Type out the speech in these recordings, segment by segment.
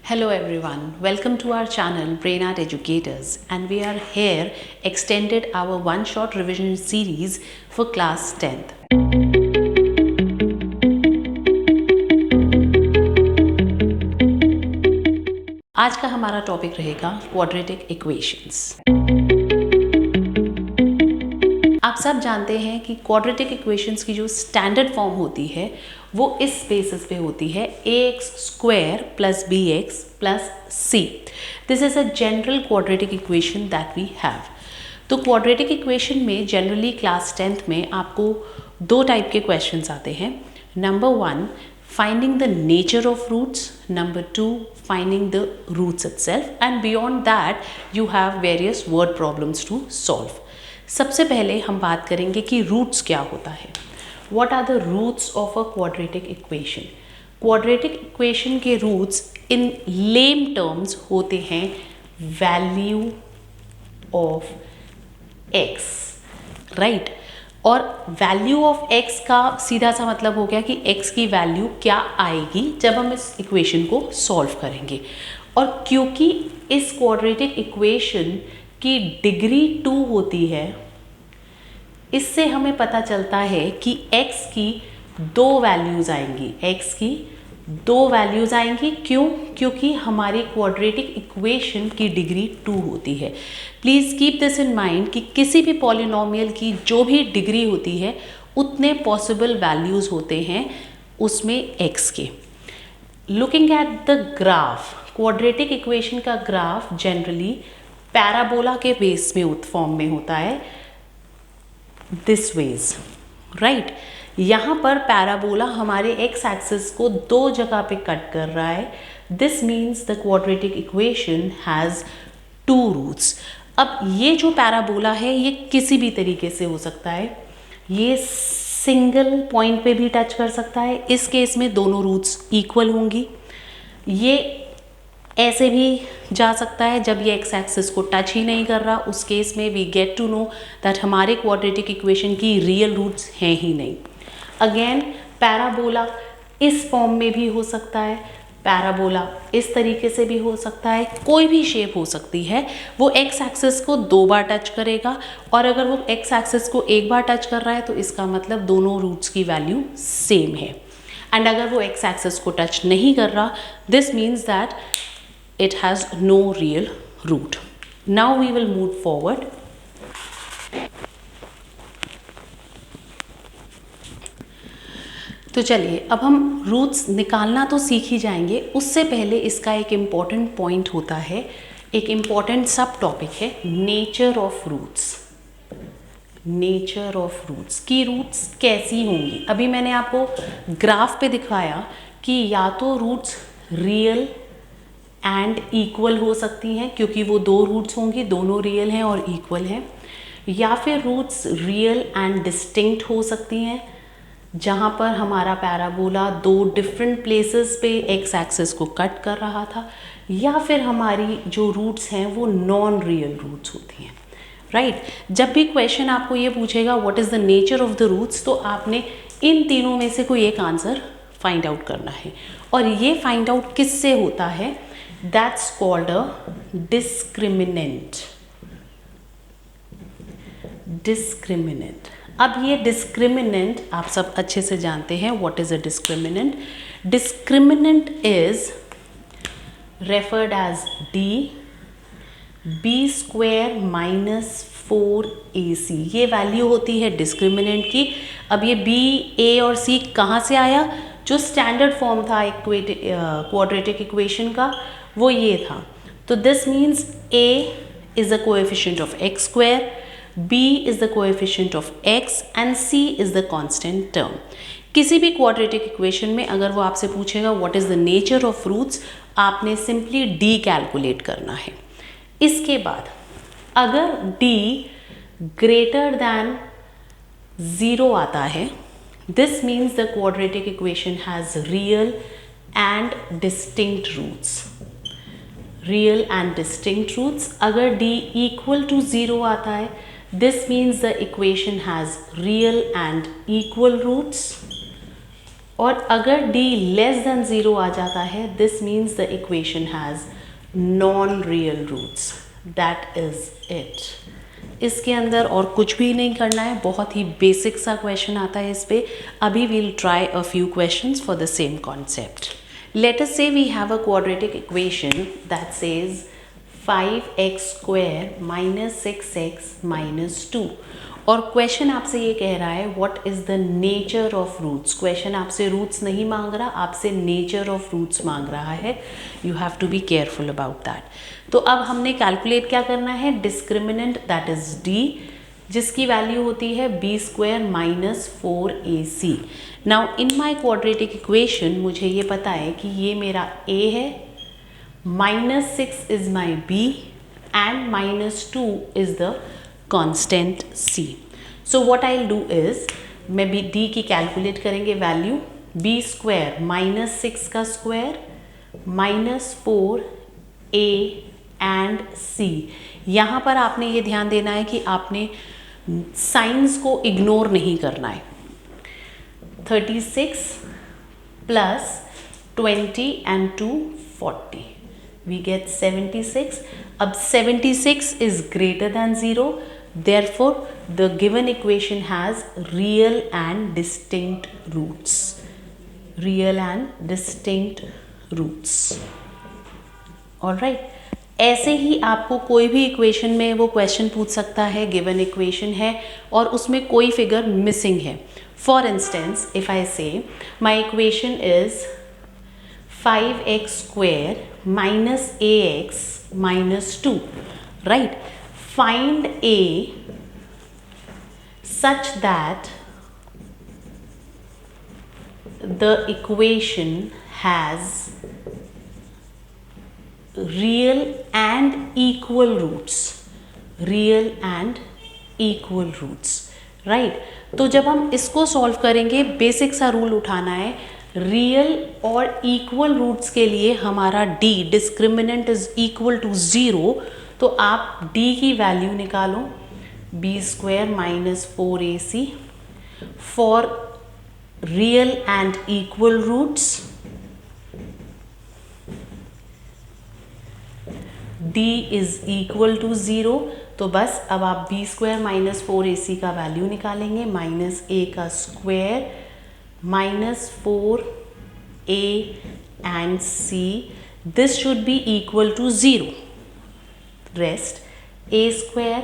Hello everyone, welcome to our channel Brain Art Educators, and we are here extended our one shot revision series for class 10th. आज का हमारा topic रहेगा quadratic equations. आप सब जानते हैं कि क्वाड्रेटिक इक्वेशंस की जो स्टैंडर्ड फॉर्म होती है वो इस बेसिस पे होती है ax square plus bx plus c। This is a general quadratic equation that we have. तो क्वाड्रेटिक इक्वेशन में जनरली क्लास 10th में आपको दो टाइप के क्वेश्चंस आते हैं। Number 1, finding the nature of roots. Number 2, finding the roots itself, and beyond that you have various word problems to solve. सबसे पहले हम बात करेंगे कि रूट्स क्या होता है। What are the roots of a quadratic equation? Quadratic equation के रूट्स इन लेम टर्म्स होते हैं वैल्यू ऑफ x, राइट। और वैल्यू ऑफ x का सीधा सा मतलब हो गया कि x की वैल्यू क्या आएगी जब हम इस इक्वेशन को सॉल्व करेंगे। और क्योंकि इस क्वाड्रेटिक इक्वेशन की डिग्री 2 होती है, इससे हमें पता चलता है कि x की दो वैल्यूज़ आएंगी। x की दो वैल्यूज़ आएंगी क्यों? क्योंकि हमारी क्वाड्रेटिक इक्वेशन की डिग्री 2 होती है। Please keep this in mind कि किसी भी पॉलिनोमियल की जो भी डिग्री होती है उतने पॉसिबल वैल्यूज़ होते हैं उसमें x के। Looking at the graph, quadratic equation का ग्राफ जनरली पैराबोला के बेस में फॉर्म में होता है, दिस वेज, राइट। यहाँ पर पैराबोला हमारे x एक्सिस को दो जगह पे कट कर रहा है। This means the quadratic equation has 2 roots. अब ये जो पैराबोला है ये किसी भी तरीके से हो सकता है, ये सिंगल पॉइंट पे भी टच कर सकता है, इस केस में दोनों रूट्स इक्वल होंगी। ये ऐसे भी जा सकता है जब ये x एक्सिस को टच ही नहीं कर रहा, उस केस में we get to know that हमारे क्वाड्रेटिक इक्वेशन की रियल रूट्स हैं ही नहीं। अगेन पैराबोला इस फॉर्म में भी हो सकता है, पैराबोला इस तरीके से भी हो सकता है, कोई भी शेप हो सकती है। वो x एक्सिस को 2 बार टच करेगा, और अगर वो x एक्सिस को 1 बार टच कर रहा है तो इसका मतलब दोनों रूट्स की वैल्यू सेम है। एंड अगर वो x एक्सिस को टच नहीं कर रहा, this means that it has no real root. Now we will move forward. तो चलिए अब हम रूट्स निकालना तो सीख ही जाएंगे, उससे पहले इसका एक इम्पॉर्टेंट पॉइंट होता है, एक इम्पॉर्टेंट सब टॉपिक है nature of roots. Nature of roots की रूट्स कैसी होंगी। अभी मैंने आपको ग्राफ पे दिखाया कि या तो रूट्स रियल एंड इक्वल हो सकती हैं क्योंकि वो 2 रूट्स होंगी, दोनों रियल हैं और इक्वल हैं, या फिर रूट्स रियल एंड डिस्टिंक्ट हो सकती हैं जहाँ पर हमारा पैराबोला 2 डिफरेंट प्लेसेस पे x एक्सिस को कट कर रहा था, या फिर हमारी जो रूट्स हैं वो नॉन रियल रूट्स होती हैं, राइट। जब भी क्वेश्चन आपको ये पूछेगा what is the nature of the roots, तो आपने इन तीनों में से कोई एक आंसर फाइंड आउट करना है। और ये फाइंड आउट किससे होता है? That's called a discriminant. Discriminant. अब ये discriminant आप सब अच्छे से जानते हैं what is a discriminant. Discriminant is referred as d b square minus 4ac. ये वैल्यू होती है discriminant की। अब ये b, a और c कहाँ से आया? जो स्टैंडर्ड फॉर्म था क्वाड्रेटिक इक्वेशन का वो ये था। तो this means a is the coefficient of x square, b is the coefficient of x and c is the constant term. किसी भी क्वाड्रेटिक इक्वेशन में अगर वो आपसे पूछेगा what is the nature of roots, आपने सिंपली d कैलकुलेट करना है। इसके बाद अगर d ग्रेटर दैन 0 आता है, this means the quadratic equation has real and distinct roots. Real and distinct roots. अगर d इक्वल टू 0 आता है, this means the equation has real and equal roots. और अगर d लेस देन 0 आ जाता है, this means the equation has non real roots. That is it. इसके अंदर और कुछ भी नहीं करना है, बहुत ही बेसिक सा क्वेश्चन आता है इस पे। अभी we'll try a few questions for the same concept. Let us say we have a quadratic equation that says 5x square minus 6x minus 2, और क्वेश्चन आपसे ये कह रहा है what is the nature of roots. Question आपसे roots नहीं मांग रहा, आपसे नेचर ऑफ रूट्स मांग रहा है। You have to be careful about that. तो अब हमने कैलकुलेट क्या करना है, डिस्क्रिमिनेंट दैट इज d, जिसकी वैल्यू होती है b square minus 4ac। Now in my quadratic equation मुझे ये पता है कि ये मेरा a है, -6 is my b and -2 is the constant c. So what I'll do is, मैं d की कैलकुलेट करेंगे वैल्यू, b स्क्वायर -6 का स्क्वायर -4a एंड c। यहाँ पर आपने ये ध्यान देना है कि आपने साइंस को इग्नोर नहीं करना है। 36 प्लस 20 एंड 2 40, we get 76. अब 76 is greater than 0, therefore the given equation has real and distinct roots. Real and distinct roots. Alright. ऐसे ही आपको कोई भी इक्वेशन में वो क्वेश्चन पूछ सकता है, गिवन इक्वेशन है और उसमें कोई फिगर मिसिंग है। फॉर इंस्टेंस इफ आई से my equation is 5x square minus ax minus 2, right? Find a such that the equation has real and equal roots. Real and equal roots, right? तो जब हम इसको solve करेंगे, basic सा rule उठाना है। Real और इक्वल रूट्स के लिए हमारा d discriminant is equal to 0, तो आप d की वैल्यू निकालो, b square minus 4ac for real and equal roots. d is equal to 0, तो बस अब आप b स्क्वायर माइनस 4ac का वैल्यू निकालेंगे, माइनस a का square minus 4a and c. This should be equal to 0. Rest a square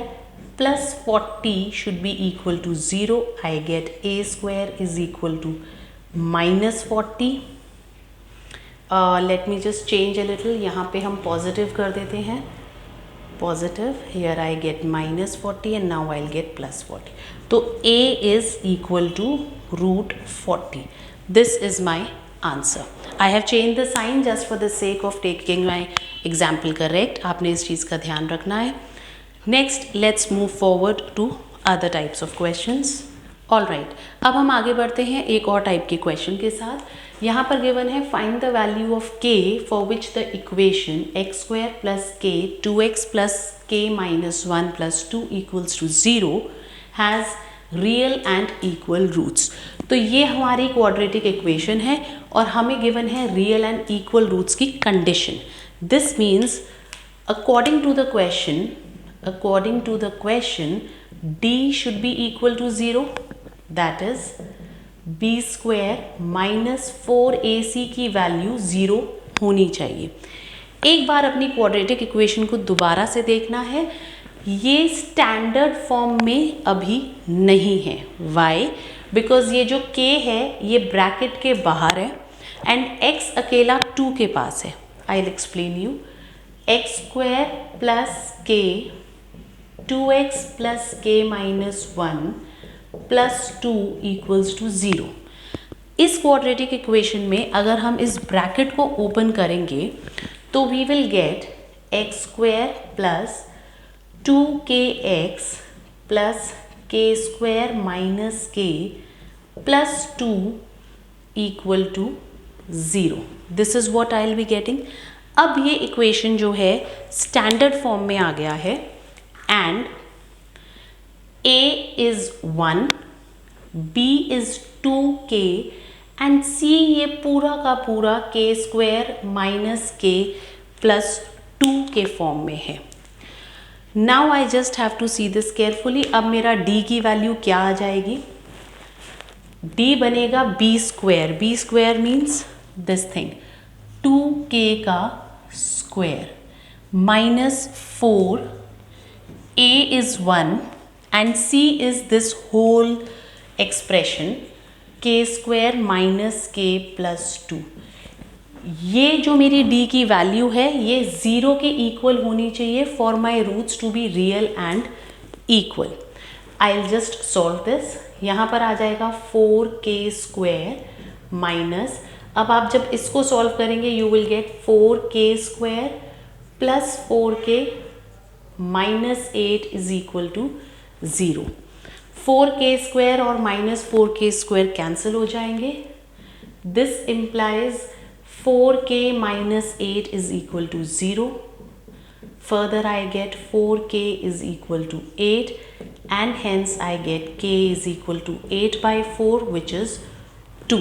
plus 40 should be equal to 0. I get a square is equal to minus 40. Let me just change a little. यहाँ पे हम positive कर देते हैं, positive. Here I get minus 40 and now I'll get plus 40. तो a is equal to root 40. This is my answer. I have changed the sign just for the sake of taking my example correct. आपने इस चीज़ का ध्यान रखना है. Next, let's move forward to other types of questions. All right. अब हम आगे बढ़ते हैं एक और टाइप के क्वेश्चन के साथ। यहाँ पर गिवन है find the value of k for which the equation x square plus k 2x plus k minus 1 plus 2 equals to 0 has real and equal roots. तो ये हमारी क्वाड्रेटिक इक्वेशन है और हमें गिवन है रियल एंड इक्वल रूट्स की condition. This means according to the question d should be equal to 0, that is b square minus 4ac की value 0 होनी चाहिए। एक बार अपनी क्वाड्रेटिक इक्वेशन को दोबारा से देखना है, ये स्टैंडर्ड फॉर्म में अभी नहीं है। वाई? बिकॉज ये जो k है ये ब्रैकेट के बाहर है एंड x अकेला 2 के पास है। I will explain you. x square plus k 2x plus k minus 1 plus 2 equals to 0। इस क्वाड्रेटिक इक्वेशन में अगर हम इस ब्रैकेट को ओपन करेंगे तो we will get x square plus 2kx plus k square minus k plus 2 equal to 0। This is what I will be getting. अब ये इक्वेशन जो है स्टैंडर्ड फॉर्म में आ गया है and a is 1, b is 2k and c ये पूरा का पूरा k square minus k plus 2 के फॉर्म में है। Now I just have to see this carefully. अब मेरा d की वैल्यू क्या आ जाएगी, d बनेगा b square means this thing 2k का square minus 4, a is 1 and c is this whole expression k square minus k plus 2। ये जो मेरी d की वैल्यू है ये 0 के इक्वल होनी चाहिए for my roots to be real and equal. I will just solve this. यहाँ पर आ जाएगा 4k स्क्वायर माइनस, अब आप जब इसको सॉल्व करेंगे you will get 4k square plus 4k minus 8 is equal to 0। 4k square और माइनस 4k स्क्वायर कैंसिल हो जाएंगे। This implies 4k minus 8 is equal to 0. Further I get 4k is equal to 8 and hence I get k is equal to 8 by 4 which is 2.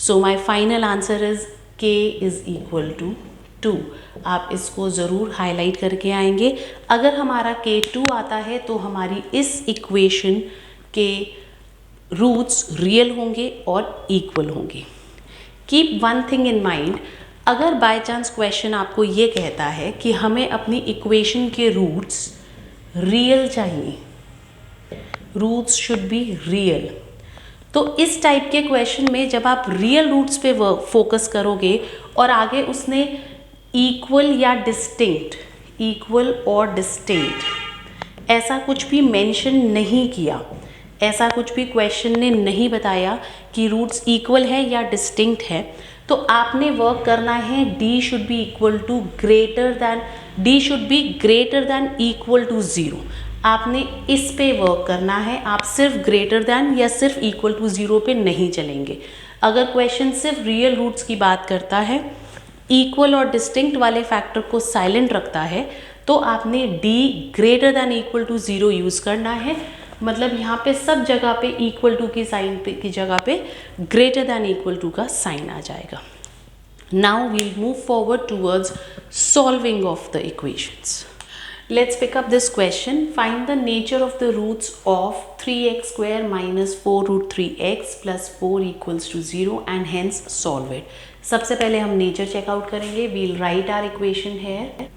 So my final answer is k is equal to 2. आप इसको ज़रूर highlight करके आएंगे। अगर हमारा k 2 आता है तो हमारी इस इक्वेशन के रूट्स रियल होंगे और इक्वल होंगे। Keep one thing in mind, अगर बाय चांस क्वेश्चन आपको ये कहता है कि हमें अपनी इक्वेशन के रूट्स रियल चाहिए, रूट्स शुड बी रियल, तो इस टाइप के क्वेश्चन में जब आप रियल रूट्स पे फोकस करोगे और आगे उसने इक्वल या डिस्टिंक्ट, इक्वल और डिस्टिंक्ट ऐसा कुछ भी मेंशन नहीं किया, ऐसा कुछ भी क्वेश्चन ने नहीं बताया कि रूट्स इक्वल है या डिस्टिंक्ट है, तो आपने वर्क करना है d should be equal to greater than, d should be greater than equal to 0। आपने इस पे वर्क करना है, आप सिर्फ ग्रेटर दैन या सिर्फ इक्वल टू 0 पे नहीं चलेंगे। अगर क्वेश्चन सिर्फ रियल रूट्स की बात करता है, इक्वल और डिस्टिंक्ट वाले फैक्टर को साइलेंट रखता है, तो आपने d greater than equal to 0 use करना है। मतलब यहाँ पे सब जगह पे इक्वल टू की साइन पे की जगह पे ग्रेटर दैन इक्वल टू का साइन आ जाएगा। Now we'll move forward towards solving of the equations. Let's pick up this question. Find the nature of the roots of 3x square minus 4 root 3x plus 4 equals to 0 and hence solve it. सबसे पहले हम nature check out करेंगे। We'll write our equation है।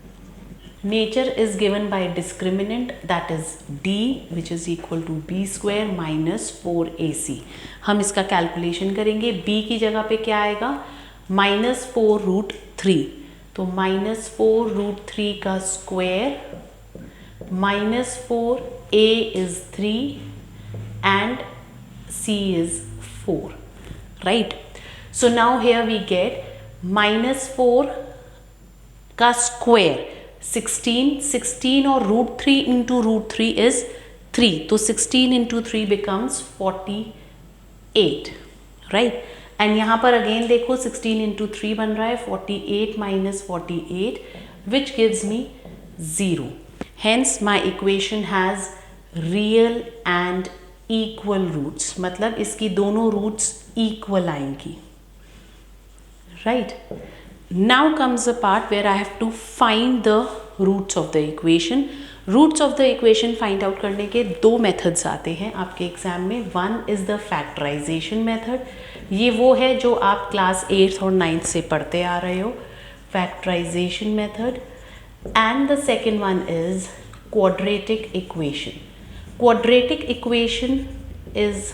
Nature is given by discriminant, that is d which is equal to b square minus 4ac। हम इसका calculation करेंगे। b की जगह पे क्या आएगा, माइनस 4 रूट 3, तो माइनस 4 रूट 3 का square minus 4, a is 3 and c is 4, right? So now here we get minus 4 का स्क्वायर 16 और रूट 3 इंटू रूट 3 इज 3, तो 16 इंटू 3 बिकम्स 48, राइट। एंड यहाँ पर अगेन देखो 16 इंटू 3 बन रहा है 48 minus 48 which gives me 0। Hence my equation has real and equal roots, मतलब इसकी दोनों रूट्स इक्वल आएंगी, right. Now comes the part where I have to find the roots of the equation. Roots of the equation find out करने के दो methods आते हैं आपके एग्जाम में। One is the factorization method, ये वो है जो आप क्लास 8th और 9th से पढ़ते आ रहे हो, factorization method. And the second one is quadratic equation. Quadratic equation is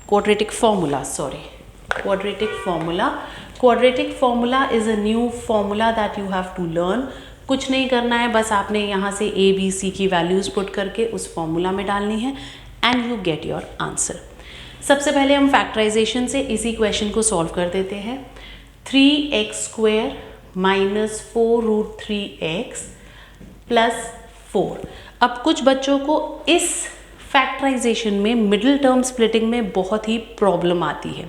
quadratic formula, sorry, quadratic formula. Quadratic formula is a new formula that you have to learn. कुछ नहीं करना है, बस आपने यहाँ से a b c की values put करके उस फॉर्मूला में डालनी है and you get your answer. सबसे पहले हम फैक्टराइजेशन से इसी क्वेश्चन को सॉल्व कर देते हैं। 3x square minus 4 root 3x plus 4। अब कुछ बच्चों को इस फैक्टराइजेशन में मिडिल टर्म स्प्लिटिंग में बहुत ही प्रॉब्लम आती है।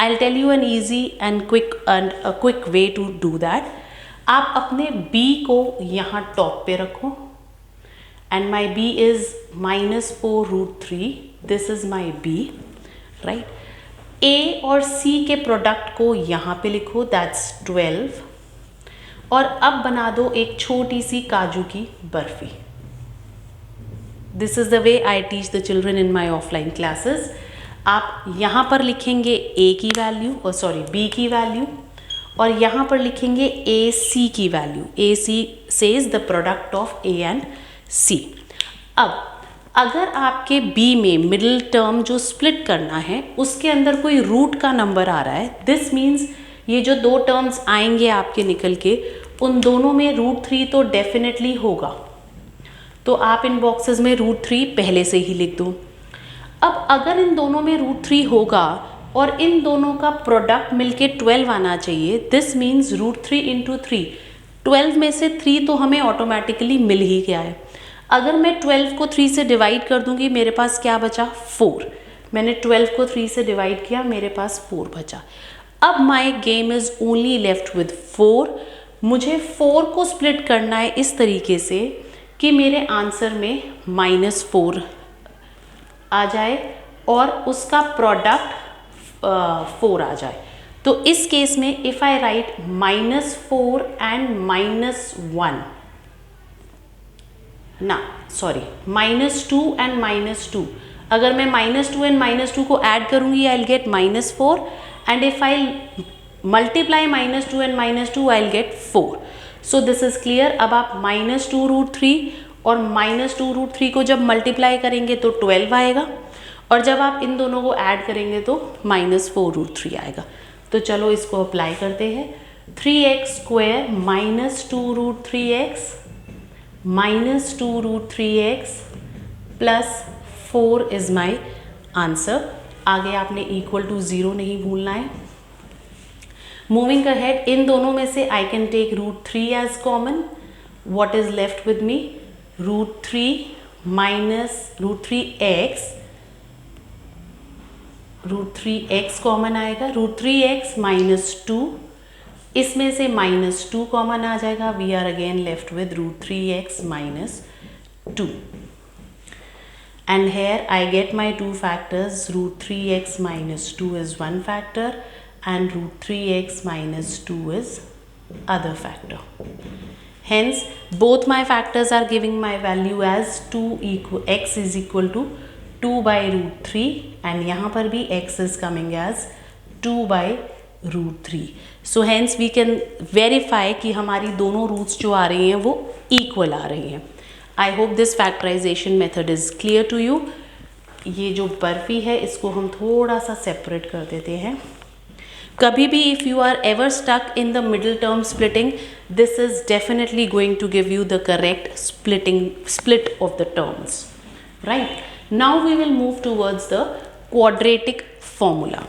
I'll tell you an easy and quick way to do that. आप अपने b को यहाँ टॉप पे रखो and my b is minus 4 root 3. This is my b, right? A और C के प्रोडक्ट को यहाँ पे लिखो, दैट्स 12, और अब बना दो एक छोटी सी काजू की barfi. This is the way I teach the children in my offline classes. आप यहाँ पर लिखेंगे A की वैल्यू, और सॉरी B की वैल्यू, और यहाँ पर लिखेंगे AC की value. AC says the product of A and C। अब अगर आपके B में मिडिल टर्म जो स्प्लिट करना है उसके अंदर कोई रूट का नंबर आ रहा है, दिस मीन्स ये जो दो टर्म्स आएंगे आपके निकल के, उन दोनों में √3 तो डेफिनेटली होगा, तो आप इन बॉक्सेस में √3 पहले से ही लिख दो। अब अगर इन दोनों में √3 होगा और इन दोनों का प्रोडक्ट मिलके 12 आना चाहिए, दिस मीन्स √3 इंटू 3, 12 में से 3 तो हमें ऑटोमेटिकली मिल ही गया है। अगर मैं 12 को 3 से डिवाइड कर दूंगी, मेरे पास क्या बचा? 4। मैंने 12 को 3 से डिवाइड किया, मेरे पास 4 बचा। अब my game is only left with 4। मुझे 4 को स्प्लिट करना है इस तरीके से कि मेरे आंसर में -4 आ जाए और उसका प्रोडक्ट 4 आ जाए। तो इस केस में इफ़ आई राइट -4 एंड -1, ना सॉरी -2 एंड -2, अगर मैं -2 एंड -2 को ऐड करूंगी I will get -4, and if I multiply -2 and -2 I will get 4। So this is clear. अब आप -2√3 और -2√3 को जब मल्टीप्लाई करेंगे तो 12 आएगा, और जब आप इन दोनों को ऐड करेंगे तो -4√3 आएगा। तो चलो इसको अप्लाई करते हैं। 3x² -2√3x -2√3x plus 4 is my answer. आगे आपने इक्वल टू 0 नहीं भूलना है। मूविंग अहेड, इन दोनों में से I can take √3 as common. What is left with me? √3 √3x common आएगा, √3x -2, इसमें से -2 कॉमन आ जाएगा। We are again left with √3x -2, and here I get my two factors. √3x -2 is one factor and √3x -2 is other factor. Hence both my factors are giving my value as x is equal to 2 by √3, and यहाँ पर भी x is coming as 2 by √3. So hence we can verify कि हमारी दोनों roots जो आ रही हैं वो इक्वल आ रही हैं। I hope this factorization method is clear to you. ये जो बर्फी है इसको हम थोड़ा सा सेपरेट कर देते हैं। कभी भी if you are ever stuck in the middle term splitting, this is definitely going to give you the correct split of the terms. Right? Now we will move towards the quadratic formula.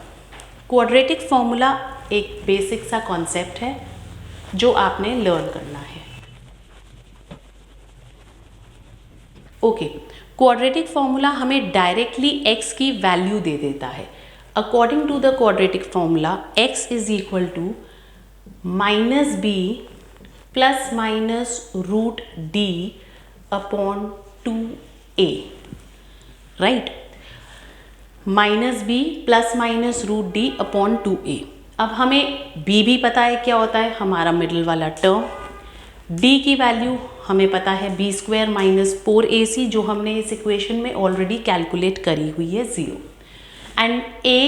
Quadratic formula एक basic सा concept है जो आपने learn करना है। Okay, quadratic formula हमें directly x की value दे देता है। According to the quadratic formula x is equal to -b plus minus √d upon 2a, right? -b plus minus √d upon 2a। अब हमें b भी पता है क्या होता है, हमारा मिडिल वाला टर्म। d की वैल्यू हमें पता है b² - 4ac, जो हमने इस इक्वेशन में ऑलरेडी कैलकुलेट करी हुई है 0, एंड a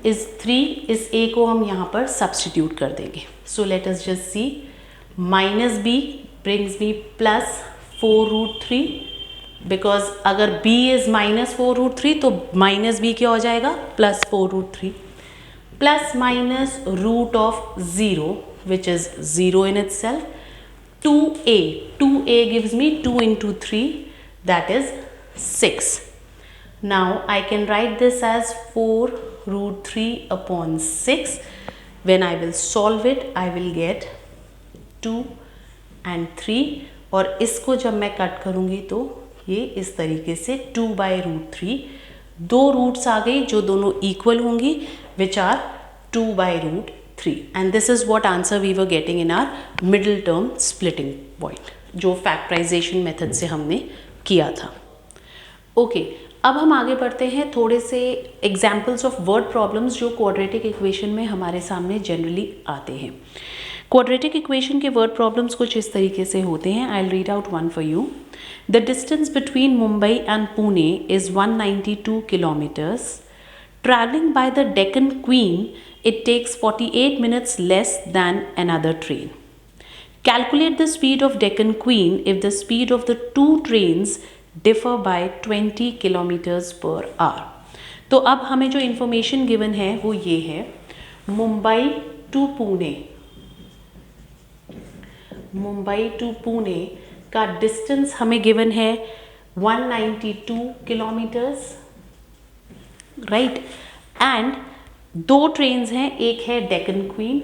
इज 3। इस a को हम यहाँ पर सब्सटीट्यूट कर देंगे। So let us just see, -b brings me plus 4√3, because अगर b इज -4√3 तो -b क्या हो जाएगा? Plus 4√3, plus minus √0 which is 0 in itself, 2a gives me 2 into 3, that is 6. Now I can write this as 4√3 upon 6. When I will solve it, I will get 2 and 3, और इसको जब मैं cut करूँगी तो ये इस तरीके से 2 by √3, दो रूट्स आ गई जो दोनों इक्वल होंगी, which are 2 by √3, and this is what answer we were getting in our middle term splitting point, जो factorization method से हमने किया था। ओके, अब हम आगे बढ़ते हैं थोड़े से एग्जाम्पल्स ऑफ वर्ड प्रॉब्लम्स जो क्वाड्रेटिक इक्वेशन में हमारे सामने जनरली आते हैं। क्वाड्रेटिक इक्वेशन के वर्ड प्रॉब्लम्स कुछ इस तरीके से होते हैं। I will read out one for you. The distance between Mumbai and Pune is 192 kilometres. Travelling by the Deccan queen it takes 48 minutes less than another train. Calculate the speed of Deccan Queen if the speed of the two trains differ by 20 kilometers per hour. तो अब हमें जो information given है वो ये है, Mumbai to Pune का distance हमें गिवन है 192 किलोमीटर्स, राइट। एंड दो ट्रेन्स हैं, एक है डेक्कन क्वीन।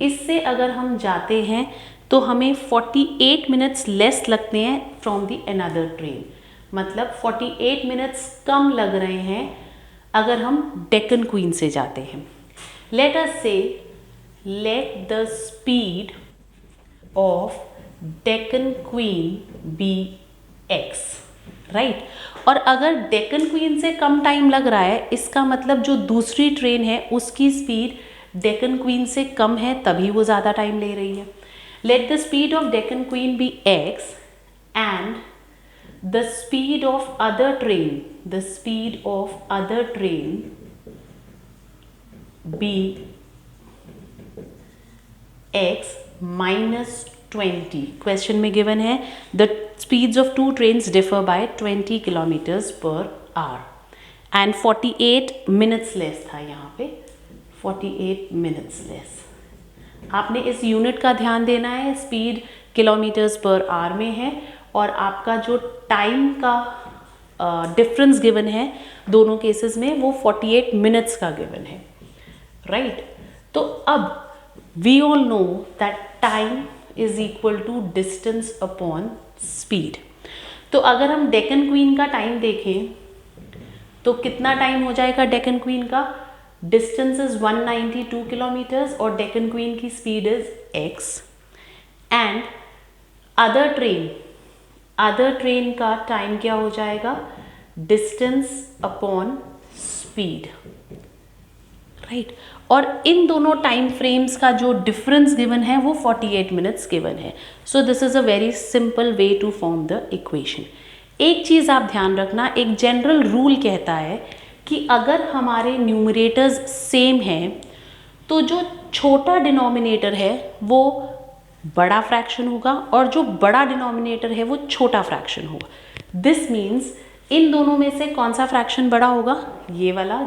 इससे अगर हम जाते हैं तो हमें 48 मिनट्स लेस लगते हैं फ्रॉम द अनदर ट्रेन, मतलब 48 मिनट्स कम लग रहे हैं अगर हम डेक्कन क्वीन से जाते हैं। लेट अस से let the speed of Deccan Queen be x, right. और अगर डेक्कन क्वीन से कम टाइम लग रहा है, इसका मतलब जो दूसरी ट्रेन है उसकी स्पीड डेक्कन क्वीन से कम है, तभी वो ज़्यादा टाइम ले रही है। Let the speed of Deccan Queen be x and the speed of other train be x minus 20। Question में गिवन है the speeds of two trains differ by 20 kilometres per hour and 48 minutes less था यहाँ पे, 48 minutes less. आपने इस unit का ध्यान देना है, स्पीड किलोमीटर्स पर आवर में है और आपका जो टाइम का डिफरेंस गिवन है दोनों केसेस में वो 48 मिनट्स का गिवन है, राइट। तो अब we all know that time is equal to distance upon speed. तो अगर हम डेक्कन क्वीन का टाइम देखें तो कितना टाइम हो जाएगा डेक्कन क्वीन का? डिस्टेंस इज 192 किलोमीटर्स और डेक्कन क्वीन की speed is x and other train का टाइम क्या हो जाएगा? Distance upon speed, right. और इन दोनों टाइम फ्रेम्स का जो डिफरेंस गिवन है वो 48 मिनट्स गिवन है। So this is a very simple way to form the equation. एक चीज़ आप ध्यान रखना, एक जनरल रूल कहता है कि अगर हमारे न्यूमरेटर्स सेम हैं तो जो छोटा डिनोमिनेटर है वो बड़ा फ्रैक्शन होगा और जो बड़ा डिनोमिनेटर है वो छोटा फ्रैक्शन होगा। दिस मीन्स इन दोनों में से कौन सा फ्रैक्शन बड़ा होगा? ये वाला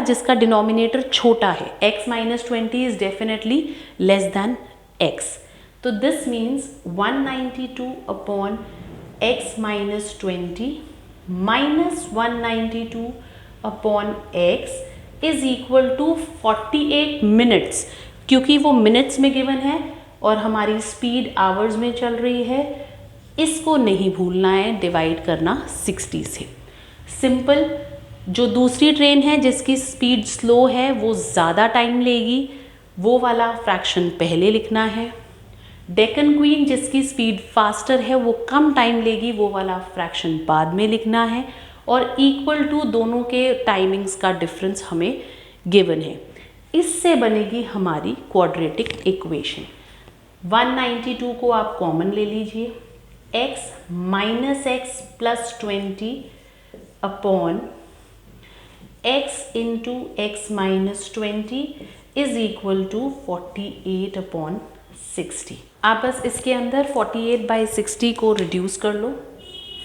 जिसका डिनोमिनेटर छोटा है। x minus 20 is definitely less than x. तो this means 192 upon x minus 20 minus 192 upon x is equal to 48 minutes, क्योंकि वो मिनट्स में गिवन है और हमारी स्पीड आवर्स में चल रही है। इसको नहीं भूलना है डिवाइड करना 60 से। सिंपल। जो दूसरी ट्रेन है जिसकी स्पीड स्लो है वो ज़्यादा टाइम लेगी, वो वाला फ्रैक्शन पहले लिखना है। डेक्कन क्वीन जिसकी स्पीड फास्टर है वो कम टाइम लेगी, वो वाला फ्रैक्शन बाद में लिखना है। और इक्वल टू दोनों के टाइमिंग्स का डिफरेंस हमें गिवन है। इससे बनेगी हमारी क्वाड्रेटिक इक्वेशन। 192 को आप कॉमन ले लीजिए, x minus x plus 20 upon x into x minus 20 is equal to 48 upon 60। आप बस इसके अंदर 48/60 को रिड्यूस कर लो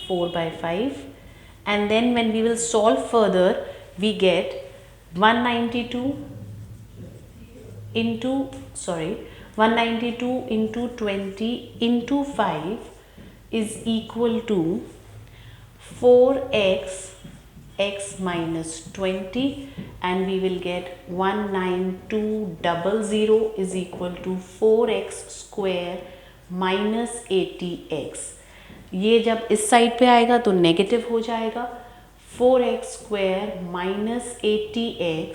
4/5 and then when we will solve further we get 192 into 20 into 5 is equal to 4x minus 20 and we will get 19200 is equal to 4x square minus 80x। ये जब इस साइड पे आएगा तो नेगेटिव हो जाएगा। 4x square minus 80x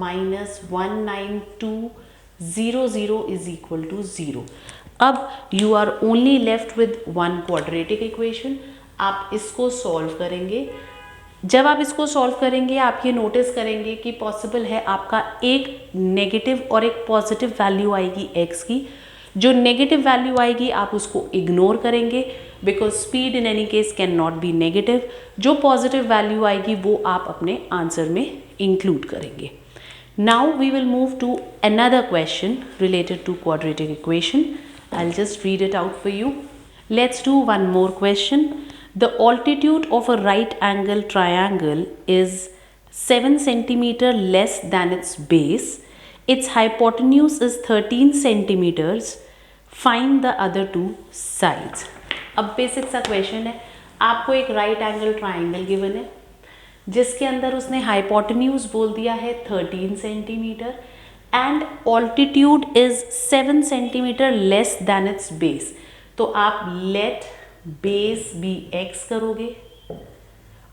minus 19200 is equal to 0। अब you are only left with one quadratic equation। आप इसको सॉल्व करेंगे। जब आप इसको सॉल्व करेंगे आप ये नोटिस करेंगे कि पॉसिबल है आपका एक नेगेटिव और एक पॉजिटिव वैल्यू आएगी x की। जो नेगेटिव वैल्यू आएगी आप उसको इग्नोर करेंगे because speed in any case can not be negative. जो पॉजिटिव वैल्यू आएगी वो आप अपने आंसर में इंक्लूड करेंगे। Now we will move to another question related to quadratic equation. I'll just read it out for you. Let's do one more question. The altitude of a right angle triangle is 7 centimeter less than its base. Its hypotenuse is 13 centimeters. Find the other two sides. अब basic सा question है, आपको एक right angle triangle given है जिसके अंदर उसने hypotenuse बोल दिया है 13 centimetre and altitude is 7 centimetre less than it's base. तो आप लेट बेस बी x करोगे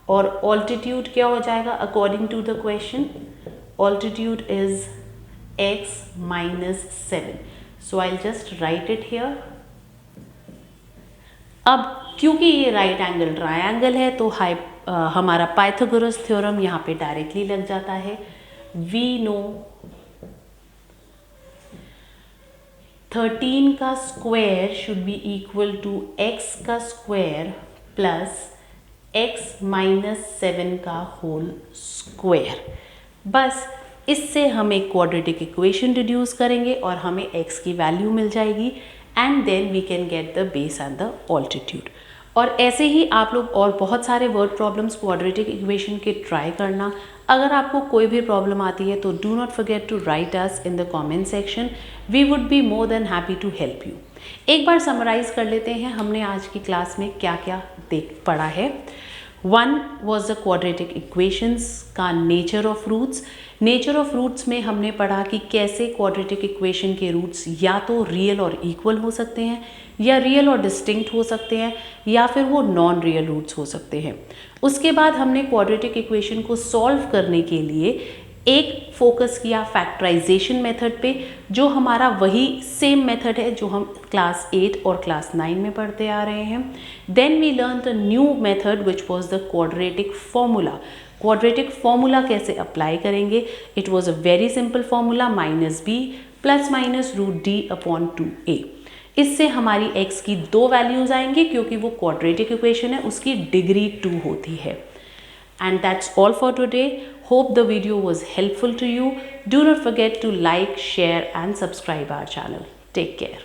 और ऑल्टीट्यूड क्या हो जाएगा according to the question, altitude is x minus 7. So I'll just write it here. अब क्योंकि ये राइट एंगल ट्रायंगल है तो हमारा पाइथागोरस थ्योरम यहाँ पे डायरेक्टली लग जाता है। वी नो 13 का square should be equal to x का स्क्वायर प्लस x माइनस 7 का होल स्क्वायर। बस इससे हम एक क्वाड्रेटिक इक्वेशन रिड्यूस करेंगे और हमें x की वैल्यू मिल जाएगी and then we can get the base and the altitude. और ऐसे ही आप लोग और बहुत सारे वर्ड प्रॉब्लम्स क्वाड्रेटिक इक्वेशन के ट्राई करना। अगर आपको कोई भी प्रॉब्लम आती है तो do not forget to write us in the comment section, we would be more than happy to help you. एक बार समराइज कर लेते हैं हमने आज की क्लास में क्या क्या पढ़ा है। 1 was the quadratic equations का nature of roots. Nature of roots में हमने पढ़ा कि कैसे क्वाड्रेटिक इक्वेशन के रूट्स या तो रियल और इक्वल हो सकते हैं या रियल और डिस्टिंक्ट हो सकते हैं या फिर वो नॉन रियल रूट्स हो सकते हैं। उसके बाद हमने क्वाड्रेटिक इक्वेशन को सॉल्व करने के लिए एक फोकस किया फैक्टराइजेशन मेथड पे, जो हमारा वही सेम मेथड है जो हम क्लास 8 और क्लास 9 में पढ़ते आ रहे हैं। Then we learn the new method which was the quadratic formula. Quadratic formula कैसे अप्लाई करेंगे? It was a very simple formula, -b plus minus √d/2a। इससे हमारी x की 2 वैल्यूज आएंगी क्योंकि वो क्वाड्रेटिक इक्वेशन है, उसकी डिग्री 2 होती है। And that's all for today. Hope the video was helpful to you. Do not forget to like, share and subscribe our channel. Take care.